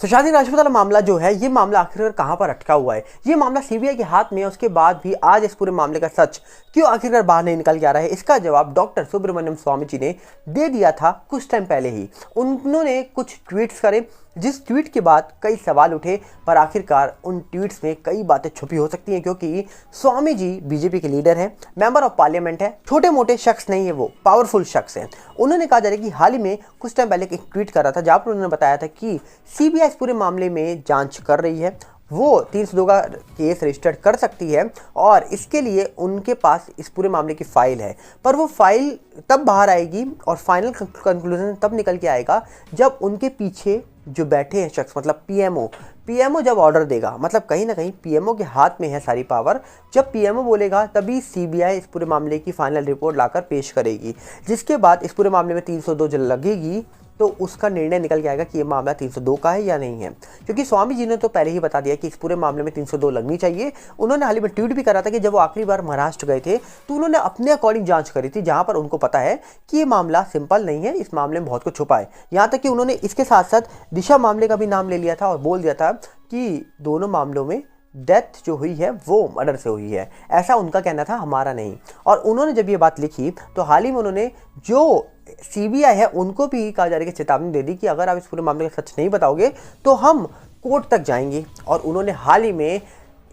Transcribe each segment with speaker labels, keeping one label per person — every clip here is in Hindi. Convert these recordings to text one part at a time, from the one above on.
Speaker 1: सुशांत सिंह राजपूत वाला मामला जो है, ये मामला आखिरकार कहां पर अटका हुआ है। ये मामला सीबीआई के हाथ में है, उसके बाद भी आज इस पूरे मामले का सच क्यों आखिरकार बाहर नहीं निकल के आ रहा है, इसका जवाब डॉक्टर सुब्रमण्यम स्वामी जी ने दे दिया था कुछ टाइम पहले ही। उन्होंने कुछ ट्वीट्स करे, जिस ट्वीट के बाद कई सवाल उठे, पर आखिरकार उन ट्वीट्स में कई बातें छुपी हो सकती हैं, क्योंकि स्वामी जी बीजेपी के लीडर हैं, मेंबर ऑफ पार्लियामेंट है, छोटे मोटे शख्स नहीं है, वो पावरफुल शख्स हैं। उन्होंने कहा जा रहा है कि हाल ही में कुछ टाइम पहले एक ट्वीट कर रहा था, जहां पर उन्होंने बताया था कि सीबीआई इस पूरे मामले में जांच कर रही है, वो 302 का केस रजिस्टर्ड कर सकती है और इसके लिए उनके पास इस पूरे मामले की फाइल है। पर वो फाइल तब बाहर आएगी और फाइनल कंक्लूजन तब निकल के आएगा जब उनके पीछे जो बैठे हैं शख्स, मतलब पीएमओ जब ऑर्डर देगा, मतलब कहीं ना कहीं पीएमओ के हाथ में है सारी पावर। जब पीएमओ बोलेगा तभी सीबीआई इस पूरे मामले की फाइनल रिपोर्ट लाकर पेश करेगी, जिसके बाद इस पूरे मामले में 302 जब लगेगी तो उसका निर्णय निकल के आएगा कि ये मामला 302 का है या नहीं है। क्योंकि स्वामी जी ने तो पहले ही बता दिया कि इस पूरे मामले में 302 लगनी चाहिए। उन्होंने हाल ही में ट्वीट भी करा था कि जब वो आखिरी बार महाराष्ट्र गए थे तो उन्होंने अपने अकॉर्डिंग जांच करी थी, जहां पर उनको पता है कि ये मामला सिंपल नहीं है, इस मामले में बहुत कुछ छुपा है। यहाँ तक कि उन्होंने इसके साथ साथ दिशा मामले का भी नाम ले लिया था और बोल दिया था कि दोनों मामलों में डेथ जो हुई है वो मर्डर से हुई है, ऐसा उनका कहना था, हमारा नहीं। और उन्होंने जब ये बात लिखी तो हाल ही में उन्होंने जो सीबीआई है उनको भी कहा जा रहा है कि चेतावनी दे दी कि अगर आप इस पूरे मामले का सच नहीं बताओगे तो हम कोर्ट तक जाएंगे। और उन्होंने हाल ही में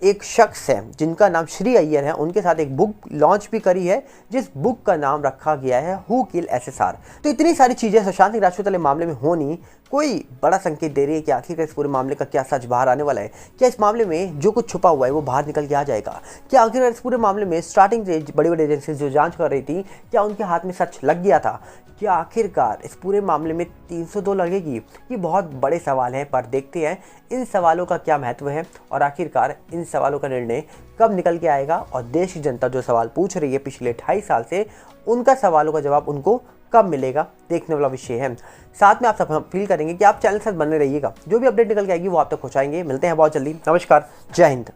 Speaker 1: एक शख्स है जिनका नाम श्री अय्यर है, उनके साथ एक बुक लॉन्च भी करी है, जिस बुक का नाम रखा गया है हु किल एसएसआर। तो इतनी सारी चीज़ें सुशांत सिंह राजपूत वाले मामले में होनी कोई बड़ा संकेत दे रही है कि आखिरकार इस पूरे मामले का क्या सच बाहर आने वाला है। क्या इस मामले में जो कुछ छुपा हुआ है वो बाहर निकल के आ जाएगा? क्या आखिरकार इस पूरे मामले में स्टार्टिंग से बड़ी बड़ी एजेंसीज जो जांच कर रही थी, क्या उनके हाथ में सच लग गया था? क्या आखिरकार इस पूरे मामले में 302 लगेगी? ये बहुत बड़े सवाल हैं, पर देखते हैं इन सवालों का क्या महत्व है और आखिरकार इन सवालों का निर्णय कब निकल के आएगा। और देश की जनता जो सवाल पूछ रही है पिछले 2.5 साल से, उनका सवालों का जवाब उनको कब मिलेगा, देखने वाला विषय है। साथ में आप सब फील करेंगे कि आप चैनल के साथ बने रहिएगा, जो भी अपडेट निकल के आएगी वो आप तक पहुंचाएंगे। मिलते हैं बहुत जल्दी। नमस्कार, जय हिंद।